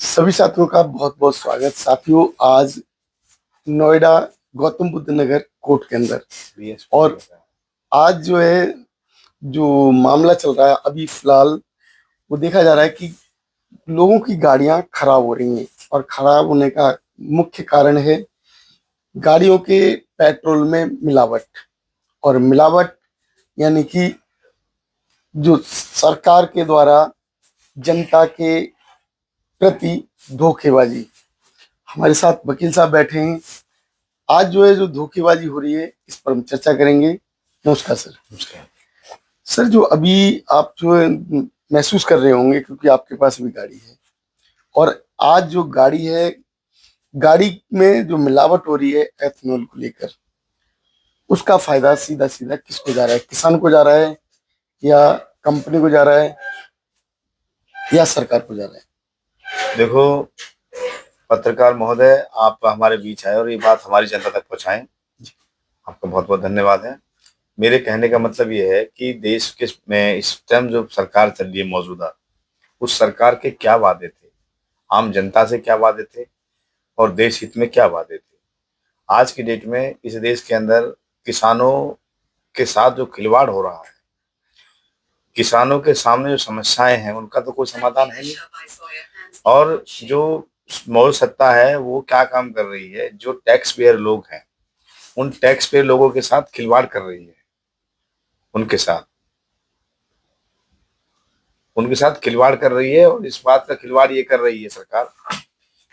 सभी साथियों का बहुत बहुत स्वागत। साथियों, आज नोएडा गौतम बुद्ध नगर कोर्ट के अंदर और आज जो है जो मामला चल रहा है अभी फिलहाल, वो देखा जा रहा है कि लोगों की गाड़ियां खराब हो रही हैं और खराब होने का मुख्य कारण है गाड़ियों के पेट्रोल में मिलावट। और मिलावट यानी कि जो सरकार के द्वारा जनता के प्रति धोखेबाजी। हमारे साथ वकील साहब बैठे हैं। आज जो है जो धोखेबाजी हो रही है इस पर हम चर्चा करेंगे। नमस्कार सर। नमस्कार। सर, जो अभी आप जो है महसूस कर रहे होंगे क्योंकि आपके पास भी गाड़ी है, और आज जो गाड़ी है, गाड़ी में जो मिलावट हो रही है एथेनॉल को लेकर, उसका फायदा सीधा सीधा किसको जा रहा है? किसान को जा रहा है या कंपनी को जा रहा है या सरकार को जा रहा है? देखो पत्रकार महोदय, आप हमारे बीच आए और ये बात हमारी जनता तक पहुंचाएं, आपका बहुत बहुत धन्यवाद है। मेरे कहने का मतलब ये है कि देश के में इस टाइम जो सरकार चल रही है मौजूदा, उस सरकार के क्या वादे थे, आम जनता से क्या वादे थे और देश हित में क्या वादे थे। आज की डेट में इस देश के अंदर किसानों के साथ जो खिलवाड़ हो रहा है, किसानों के सामने जो समस्याएं हैं उनका तो कोई समाधान है नहीं। और जो मौजूद सत्ता है वो क्या काम कर रही है, जो टैक्स पेयर लोग हैं उन टैक्स पेयर लोगों के साथ खिलवाड़ कर रही है। उनके साथ खिलवाड़ कर रही है। और इस बात का खिलवाड़ ये कर रही है सरकार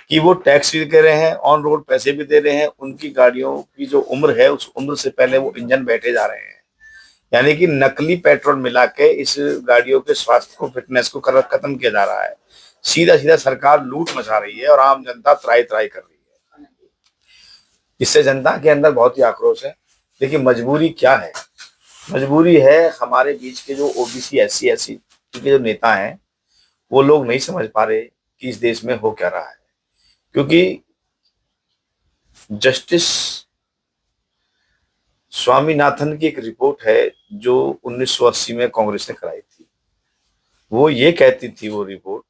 कि वो टैक्स भी दे रहे हैं, ऑन रोड पैसे भी दे रहे हैं, उनकी गाड़ियों की जो उम्र है उस उम्र से पहले वो इंजन बैठे जा रहे हैं। यानी कि नकली पेट्रोल मिला के इस गाड़ियों के स्वास्थ्य को, फिटनेस को खत्म किया जा रहा है। सीधा सीधा सरकार लूट मचा रही है और आम जनता त्राही त्राही कर रही है। इससे जनता के अंदर बहुत ही आक्रोश है। देखिए मजबूरी क्या है, मजबूरी है हमारे बीच के जो ओबीसी एससी एसटी के जो नेता हैं वो लोग नहीं समझ पा रहे कि इस देश में हो क्या रहा है। क्योंकि जस्टिस स्वामीनाथन की एक रिपोर्ट है जो 1980 में कांग्रेस ने कराई थी। वो ये कहती थी, वो रिपोर्ट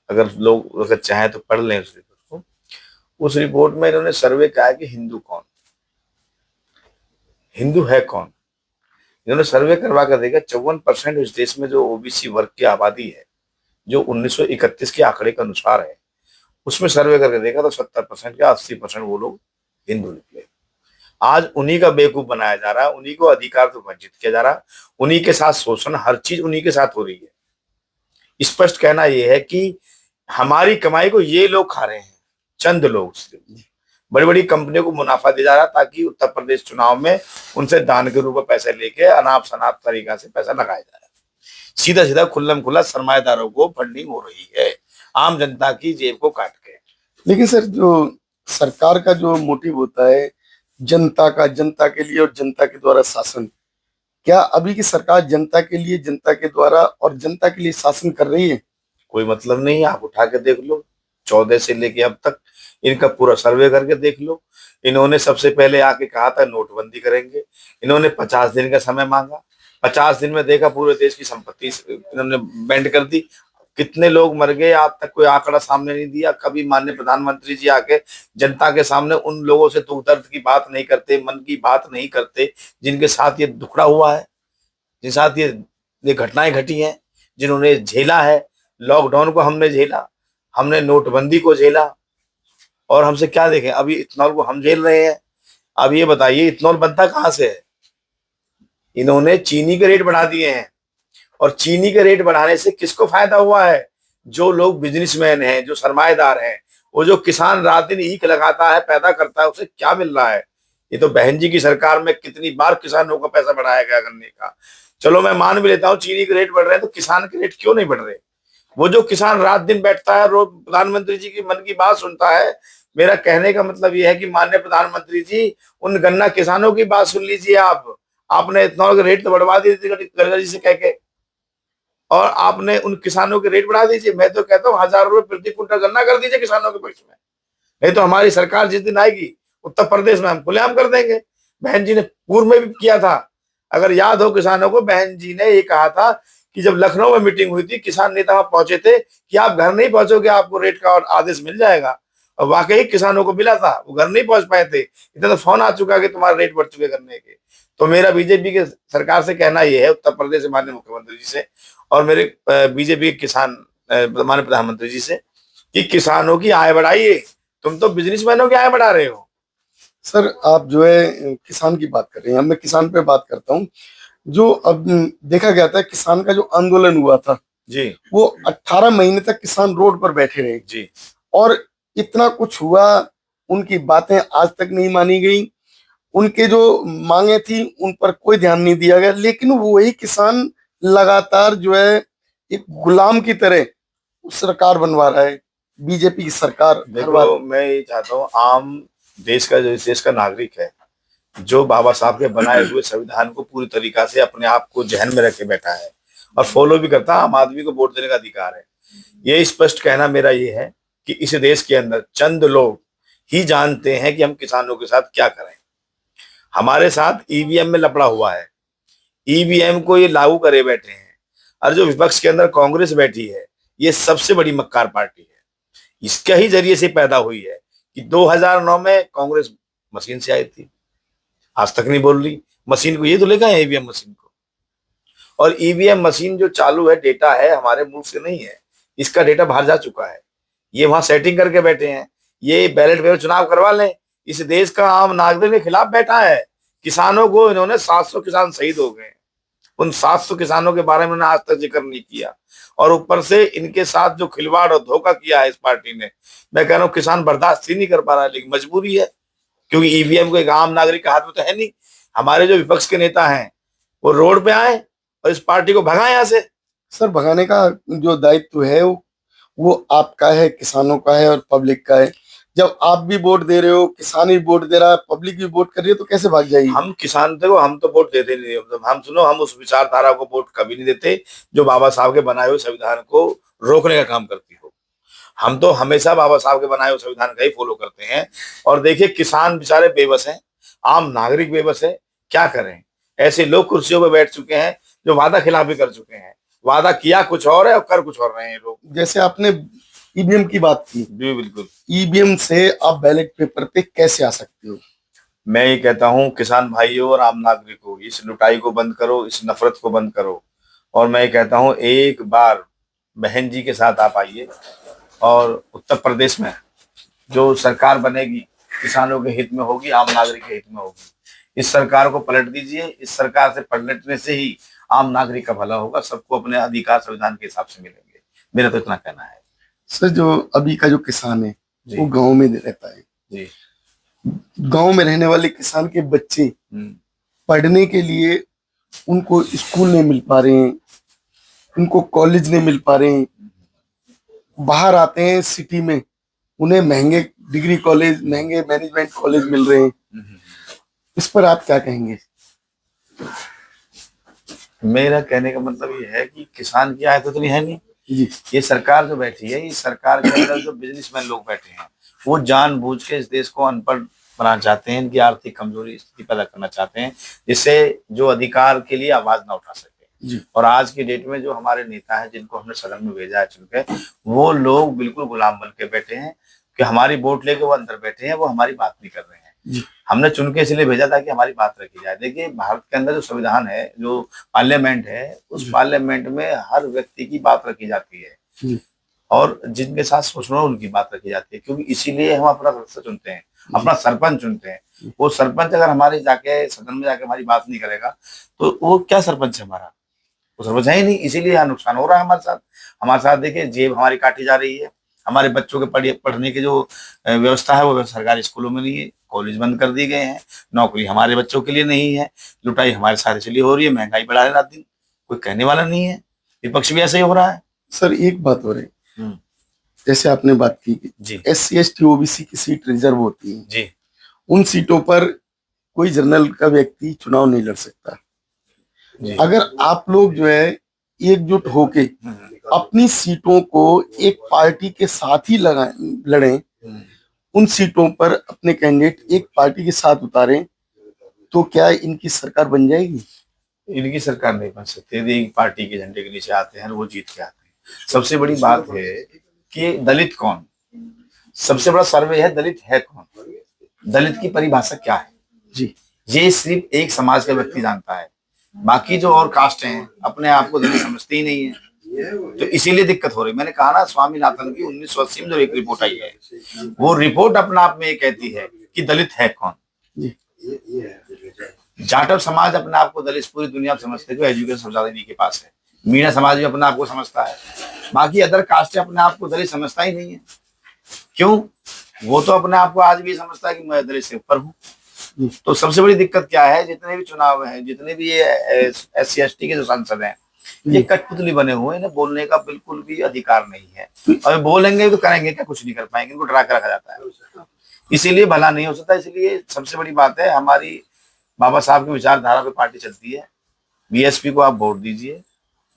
अगर लोग अगर चाहें तो पढ़ लें उस रिपोर्ट को। उस रिपोर्ट में इन्होंने सर्वे कहा कि हिंदू कौन, हिंदू है कौन। इन्होंने सर्वे करवा कर देखा 54% इस देश में जो ओबीसी वर्ग की आबादी है, जो 1931 के आंकड़े के अनुसार है, उसमें सर्वे करके देखा तो 70% या 80% वो लोग हिंदू निकले। आज उन्हीं का बेवकूफ बनाया जा रहा है, उन्हीं को अधिकार से वंचित किया जा रहा है, उन्हीं के साथ शोषण, हर चीज उन्हीं के साथ हो रही है। स्पष्ट कहना यह है कि हमारी कमाई को ये लोग खा रहे हैं, चंद लोग। बड़ी बड़ी कंपनियों को मुनाफा दिया जा रहा है ताकि उत्तर प्रदेश चुनाव में उनसे दान के रूप में पैसे लेके अनाप शनाप तरीका से पैसा लगाया जाए। सीधा सीधा खुल्लम खुल्ला सरमाएदारों को फंडिंग हो रही है, आम जनता की जेब को काट के। लेकिन सर, जो सरकार का जो मोटिव होता है जनता का, जनता के लिए और जनता के द्वारा शासन, क्या अभी की सरकार जनता के लिए, जनता के द्वारा और जनता के लिए शासन कर रही है? कोई मतलब नहीं है। आप उठा के देख लो, 14 से लेके अब तक इनका पूरा सर्वे करके देख लो। इन्होंने सबसे पहले आके कहा था नोटबंदी करेंगे, इन्होंने 50 दिन का समय मांगा, 50 दिन में देखा पूरे देश की संपत्ति इन्होंने बैंड कर दी। कितने लोग मर गए आज तक कोई आंकड़ा सामने नहीं दिया। कभी माननीय प्रधानमंत्री जी आके जनता के सामने उन लोगों से दुख दर्द की बात नहीं करते, मन की बात नहीं करते, जिनके साथ ये दुखड़ा हुआ है, जिनके साथ ये घटनाएं घटी हैं, जिन्होंने झेला है। लॉकडाउन को हमने झेला, हमने नोटबंदी को झेला, और हमसे क्या देखें, अभी इथनॉल को हम झेल रहे हैं। अब ये बताइए इथनॉल बनता कहाँ से है? इन्होंने चीनी के रेट बढ़ा दिए हैं, और चीनी के रेट बढ़ाने से किसको फायदा हुआ है? जो लोग बिजनेसमैन हैं, जो सरमाएदार हैं, वो जो किसान रात दिन ईख लगाता है, पैदा करता है, उसे क्या मिल रहा है? ये तो बहन जी की सरकार में कितनी बार किसानों का पैसा बढ़ाया गया गन्ने का। चलो मैं मान भी लेता हूँ चीनी के रेट बढ़ रहे हैं, तो किसान के रेट क्यों नहीं बढ़ रहे? वो जो किसान रात दिन बैठता है, रोज प्रधानमंत्री जी की मन की बात सुनता है। मेरा कहने का मतलब ये है कि माननीय प्रधानमंत्री जी, उन गन्ना किसानों की बात सुन लीजिए। आपने इथनॉल के रेट तो बढ़वा दिए थे गडकरी जी से कह के, और आपने उन किसानों के रेट बढ़ा दीजिए। मैं तो कहता हूँ 1000 रुपए प्रति क्विंटल गन्ना कर दीजिए किसानों के पक्ष में। नहीं तो हमारी सरकार जिस दिन आएगी उत्तर प्रदेश में हम खुलेआम कर देंगे। बहन जी ने पूर्व में भी किया था, अगर याद हो किसानों को, बहन जी ने ये कहा था कि जब लखनऊ में मीटिंग हुई थी, किसान नेता वहां पहुंचे थे कि आप घर नहीं पहुंचोगे, आपको रेट का आदेश मिल जाएगा। और वाकई किसानों को मिला था, वो घर नहीं पहुंच पाए थे। इतना तो फोन आ चुका कि तुम्हारे रेट बढ़ चुके गन्ने के। तो मेरा बीजेपी के सरकार से कहना यह है, उत्तर प्रदेश के माननीय मुख्यमंत्री जी से, और मेरे बीजेपी के किसान माननीय प्रधानमंत्री जी से, कि किसानों की आय बढ़ाइए। तुम तो बिजनेसमैनों की आय बढ़ा रहे हो। सर आप जो है किसान की बात कर रहे हैं, अब मैं किसान पे बात करता हूँ। जो अब देखा गया था किसान का जो आंदोलन हुआ था जी, वो 18 महीने तक किसान रोड पर बैठे रहे जी, और इतना कुछ हुआ, उनकी बातें आज तक नहीं मानी गई, उनके जो मांगे थी उन पर कोई ध्यान नहीं दिया गया, लेकिन वही किसान लगातार जो है एक गुलाम की तरह सरकार बनवा रहा है, बीजेपी की सरकार हर बार। देखो मैं ये चाहता हूँ, आम देश का जो इस देश का नागरिक है, जो बाबा साहब के बनाए हुए संविधान को पूरी तरीका से अपने आप को जहन में रख के बैठा है और फॉलो भी करता है, आम आदमी को वोट देने का अधिकार है। ये स्पष्ट कहना मेरा ये है कि इस देश के अंदर चंद लोग ही जानते हैं कि हम किसानों के साथ क्या करें। हमारे साथ ईवीएम में लपड़ा हुआ है, ईवीएम को ये लागू करे बैठे हैं। और जो विपक्ष के अंदर कांग्रेस बैठी है, ये सबसे बड़ी मक्कार पार्टी है। इसके ही जरिए से पैदा हुई है कि 2009 में कांग्रेस मशीन से आई थी, आज तक नहीं बोल रही। मशीन को ये तो लेकर ईवीएम मशीन को, और ईवीएम मशीन जो चालू है, डेटा है, हमारे मुल्क से नहीं है, इसका डेटा बाहर जा चुका है। ये वहां सेटिंग करके बैठे हैं, ये बैलेट पेपर चुनाव करवा लें। इस देश का आम नागरिक के खिलाफ बैठा है। किसानों को इन्होंने 700 किसान शहीद हो गए, उन 700 किसानों के बारे में उन्होंने आज तक जिक्र नहीं किया। और ऊपर से इनके साथ जो खिलवाड़ और धोखा किया है इस पार्टी ने, मैं कह रहा हूँ किसान बर्दाश्त ही नहीं कर पा रहा है, लेकिन मजबूरी है, क्योंकि ईवीएम को एक आम नागरिक के हाथ में तो है नहीं। हमारे जो विपक्ष के नेता हैं वो रोड पे आए और इस पार्टी को भगाए यहाँ से। सर भगाने का जो दायित्व है वो आपका है, किसानों का है और पब्लिक का है। जब आप भी वोट दे रहे हो, किसान भी वोट दे रहा है, पब्लिक भी वोट कर रही है, तो कैसे भाग जाएगी? हम किसान थे, हम तो वोट देते नहीं। हम सुनो, हम उस विचारधारा को वोट कभी नहीं देते जो बाबा साहब के बनाए हुए संविधान को रोकने का काम करती हो। हम तो हमेशा बाबा साहब के बनाए हुए संविधान का ही फॉलो करते हैं। और देखिए, किसान बेचारे बेबस हैं, आम नागरिक बेबस है, क्या करें। ऐसे लोग कुर्सियों पर बैठ चुके हैं जो वादा खिलाफी कर चुके हैं। वादा किया कुछ और है और कर कुछ और रहे हैं लोग। जैसे आपने ईवीएम की बात की, जी बिल्कुल। ईवीएम से आप बैलेट पेपर पे कैसे आ सकते हो? मैं ये कहता हूँ किसान भाइयों और आम नागरिकों, इस लुटाई को बंद करो, इस नफरत को बंद करो। और मैं ये कहता हूँ, एक बार बहन जी के साथ आप आइए और उत्तर प्रदेश में जो सरकार बनेगी किसानों के हित में होगी, आम नागरिक के हित में होगी। इस सरकार को पलट दीजिए। इस सरकार से पलटने से ही आम नागरिक का भला होगा, सबको अपने अधिकार संविधान के हिसाब से मिलेंगे। मेरा तो इतना कहना है। सर जो अभी का जो किसान है जी। वो गांव में रहता है, जी। गांव में रहने वाले किसान के बच्चे पढ़ने के लिए उनको स्कूल नहीं मिल पा रहे हैं, उनको कॉलेज नहीं मिल पा रहे हैं, बाहर आते हैं सिटी में, उन्हें महंगे डिग्री कॉलेज, महंगे मैनेजमेंट कॉलेज मिल रहे हैं। इस पर आप क्या कहेंगे? मेरा कहने का मतलब ये है कि किसान की आय तो इतनी है नहीं। जी। ये सरकार जो बैठी है, इस सरकार के अंदर जो बिजनेसमैन लोग बैठे हैं, वो जानबूझ के इस देश को अनपढ़ बनाना चाहते हैं, इनकी आर्थिक कमजोरी स्थिति पैदा करना चाहते हैं, जिससे जो अधिकार के लिए आवाज ना उठा सके। जी। और आज की डेट में जो हमारे नेता हैं, जिनको हमने सदन में भेजा है चुनके, वो लोग बिल्कुल गुलाम बन के बैठे हैं कि हमारी वोट लेके वो अंदर बैठे हैं, वो हमारी बात नहीं कर रहे हैं। हमने चुन के इसलिए भेजा था कि हमारी बात रखी जाए। देखिए, भारत के अंदर जो संविधान है, जो पार्लियामेंट है, उस पार्लियामेंट में हर व्यक्ति की बात रखी जाती है और जिनके साथ सोचना उनकी बात रखी जाती है, क्योंकि इसीलिए हम अपना सदस्य चुनते हैं, अपना सरपंच चुनते हैं। वो सरपंच अगर हमारे जाके सदन में जाके हमारी बात नहीं करेगा तो वो क्या सरपंच है हमारा? वो सरपंच है ही नहीं। इसीलिए यहाँ नुकसान हो रहा है हमारे साथ। देखिए, जेब हमारी काटी जा रही है, हमारे बच्चों के पढ़ने की जो व्यवस्था है वो सरकारी स्कूलों में नहीं है, कॉलेज बंद कर दिए गए हैं, नौकरी हमारे बच्चों के लिए नहीं है, लुटाई हमारे साथ इसलिए हो रही है, महंगाई बढ़ा रहे रात दिन, कोई कहने वाला नहीं है। विपक्ष भी ऐसे ही हो रहा है। सर एक बात हो रही, जैसे आपने बात की जी, SC ST OBC की सीट रिजर्व होती है जी, उन सीटों पर कोई जनरल का व्यक्ति चुनाव नहीं लड़ सकता। अगर आप लोग जो है एकजुट होके अपनी सीटों को एक पार्टी के साथ ही लड़ें, उन सीटों पर अपने कैंडिडेट एक पार्टी के साथ उतारें, तो क्या इनकी सरकार बन जाएगी? इनकी सरकार नहीं बन सकती यदि एक पार्टी के झंडे के नीचे आते हैं और वो जीत के आते हैं। सबसे बड़ी बात है कि दलित कौन, सबसे बड़ा सर्वे है दलित है कौन, दलित की परिभाषा क्या है जी। ये सिर्फ एक समाज का व्यक्ति जानता है, बाकी जो और कास्ट हैं अपने आप को दलित समझते ही नहीं है। तो इसीलिए दिक्कत हो रही। मैंने कहा ना, स्वामीनाथन की 1980 में जो एक रिपोर्ट आई है, वो रिपोर्ट अपने आप में ये कहती है कि दलित है कौन। जाटव समाज अपने आप को दलित पूरी दुनिया में समझते हैं, एजुकेशन सबसे ज्यादा इन्हीं के पास है। मीणा समाज भी अपने आप को समझता है, बाकी अदर कास्ट अपने आप को दलित समझता ही नहीं है। क्यों? वो तो अपने आप को आज भी समझता है कि मैं दलित से ऊपर हूँ। तो सबसे बड़ी दिक्कत क्या है, जितने भी चुनाव हैं, जितने भी ये SC ST के जो सांसद हैं, ये कठपुतली बने हुए, इन्हें बोलने का बिल्कुल भी अधिकार नहीं है। और बोलेंगे तो करेंगे क्या? कुछ नहीं कर पाएंगे, इनको डरा कर रखा जाता है, इसीलिए भला नहीं हो सकता। इसलिए सबसे बड़ी बात है, हमारी बाबा साहब की विचारधारा पे पार्टी चलती है। BSP को आप वोट दीजिए।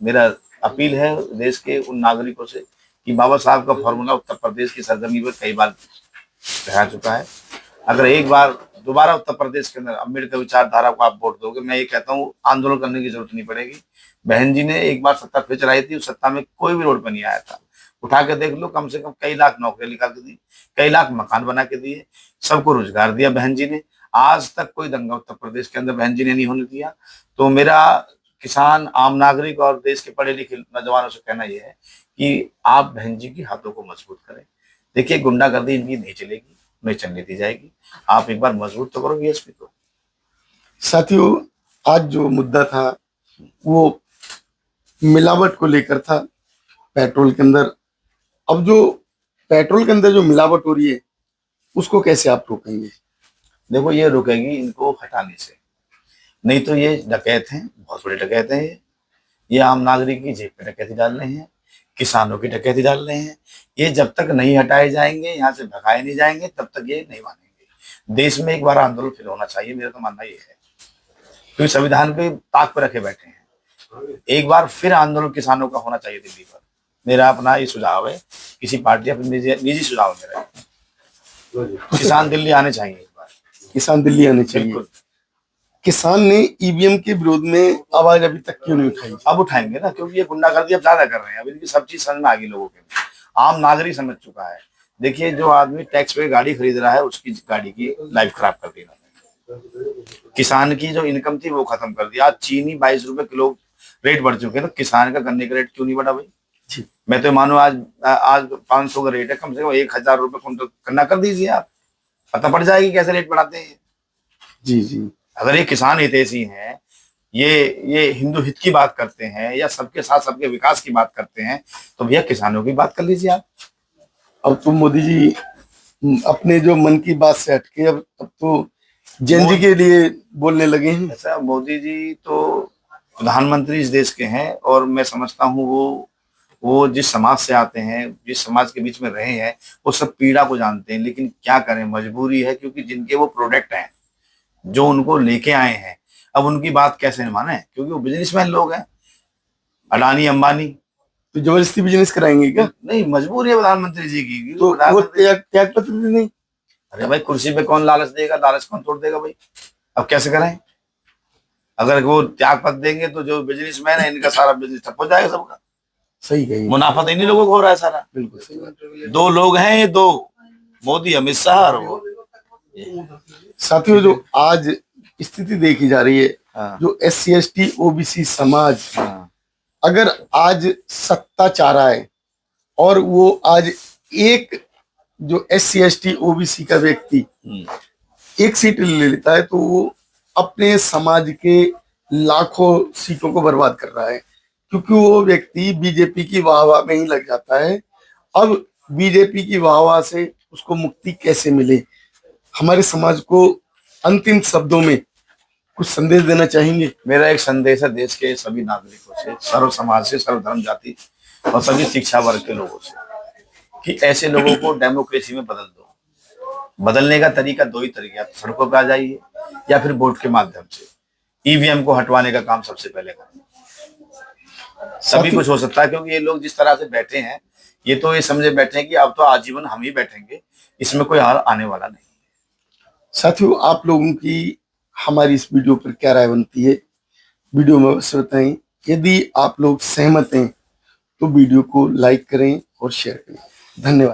मेरा अपील है देश के उन नागरिकों से कि बाबा साहब का फॉर्मूला उत्तर प्रदेश की सरजमी पर कई बार कहा चुका है। अगर एक बार दोबारा उत्तर प्रदेश के अंदर अम्बेडकर विचारधारा को आप वोट दोगे, मैं ये कहता हूँ आंदोलन करने की जरूरत नहीं पड़ेगी। बहन जी ने एक बार सत्ता फिर चलाई थी, उस सत्ता में कोई भी रोड पर नहीं आया था। उठा के देख लो, कम से कम कई लाख नौकरियां निकाल के दी, कई लाख मकान बना के दिए, सबको रोजगार दिया बहन जी ने। आज तक कोई दंगा उत्तर प्रदेश के अंदर बहन जी ने नहीं होने दिया। तो मेरा किसान, आम नागरिक और देश के पढ़े लिखे नौजवानों से कहना यह है कि आप बहन जी की हाथों को मजबूत करें। देखिए, गुंडागर्दी इनकी नहीं चलेगी, नहीं चलने दी जाएगी। आप एक बार मजबूत तो करो BSP को। साथियों, आज जो मुद्दा था वो मिलावट को लेकर था पेट्रोल के अंदर। अब जो पेट्रोल के अंदर जो मिलावट हो रही है उसको कैसे आप रोकेंगे? देखो, ये रुकेगी इनको हटाने से, नहीं तो ये डकैत हैं, बहुत बड़े डकैत हैं। ये आम नागरिक की जेब पे डकैती डाल रहे हैं, किसानों की डकैती डाल रहे हैं। ये जब तक नहीं हटाए जाएंगे, यहाँ से भगाए नहीं जाएंगे, तब तक ये नहीं मानेंगे। देश में एक बार आंदोलन फिर होना चाहिए, मेरा तो मानना ये है, क्योंकि संविधान पे ताक पे रखे बैठे हैं। एक बार फिर आंदोलन किसानों का होना चाहिए दिल्ली पर। मेरा अपना ये सुझाव है, किसी पार्टी अपनी निजी सुझाव मेरा, किसान दिल्ली आने चाहिए एक बार। किसान दिल्ली आने चाहिए। किसान ने EVM के विरोध में आवाज अभी तक क्यों नहीं उठाई? अब उठाएंगे ना, क्योंकि ये गुंडागर्दी अब ज्यादा कर रहे हैं। अब इनकी सब चीज समझ में आ गई लोगों के, आम नागरिक समझ चुका है। देखिए, जो आदमी टैक्स पे गाड़ी खरीद रहा है, उसकी गाड़ी की लाइफ खराब कर दी इन्होंने। किसान की जो इनकम थी वो खत्म कर दी। आज चीनी 22 रुपए किलो रेट बढ़ चुके हैं, तो किसान का गन्ने का रेट क्यों नहीं बढ़ा भाई? मैं तो मानो आज 500 का रेट है, कम से कम 1000 रुपए कुंटल गन्ना कर दीजिए आप, पता पड़ जाएगी कैसे रेट बढ़ाते हैं। जी जी। अगर ये किसान हितैषी हैं, ये हिंदू हित की बात करते हैं, या सबके साथ सबके विकास की बात करते हैं, तो भैया किसानों की बात कर लीजिए आप। अब तो मोदी जी अपने जो मन की बात से हटके अब तो जनजी के लिए बोलने लगे हैं। ऐसा, मोदी जी तो प्रधानमंत्री इस देश के हैं, और मैं समझता हूँ वो जिस समाज से आते हैं, जिस समाज के बीच में रहे हैं, वो सब पीड़ा को जानते हैं। लेकिन क्या करें, मजबूरी है, क्योंकि जिनके वो प्रोडक्ट हैं, जो उनको लेके आए हैं, अब उनकी बात कैसे माने, क्योंकि वो बिजनेसमैन लोग हैं, अडानी अंबानी। तो जबरदस्ती बिजनेस कराएंगे क्या? नहीं, मजबूरी है प्रधानमंत्री जी की। तो वो त्याग पत्र नहीं? अरे भाई, कुर्सी पे कौन लालच देगा, लालच कौन तोड़ देगा भाई? अब कैसे करें? अगर वो त्याग पत्र देंगे तो जो बिजनेसमैन है, इनका सारा बिजनेस ठप हो जाएगा सबका। सही कही। मुनाफा तो इन्हीं लोगों को हो रहा है सारा। बिल्कुल सही बात। दो लोग हैं ये, दो, मोदी अमित शाह और वो। साथियों, जो आज स्थिति देखी जा रही है, जो SC ST OBC समाज अगर आज सत्ता चाह रहा है, और वो आज एक जो SC ST OBC का व्यक्ति एक सीट ले लेता है, तो वो अपने समाज के लाखों सीटों को बर्बाद कर रहा है, क्योंकि वो व्यक्ति बीजेपी की वाहवाह में ही लग जाता है। अब बीजेपी की वाहवाह से उसको मुक्ति कैसे मिले? हमारे समाज को अंतिम शब्दों में कुछ संदेश देना चाहेंगे? मेरा एक संदेश है देश के सभी नागरिकों से, सर्व समाज से, सर्व धर्म जाति और सभी शिक्षा वर्ग के लोगों से, कि ऐसे लोगों को डेमोक्रेसी में बदल दो। बदलने का तरीका दो ही तरीके, आप सड़कों पर आ जाइए या फिर वोट के माध्यम से। EVM को हटवाने का काम सबसे पहले करें, सभी कुछ हो सकता है। क्योंकि ये लोग जिस तरह से बैठे हैं, ये तो ये समझे बैठे हैं कि अब तो आजीवन हम ही बैठेंगे, इसमें कोई हार आने वाला नहीं है। साथियों, आप लोगों की हमारी इस वीडियो पर क्या राय बनती है वीडियो में बस बताएं। यदि आप लोग सहमत हैं तो वीडियो को लाइक करें और शेयर करें। धन्यवाद।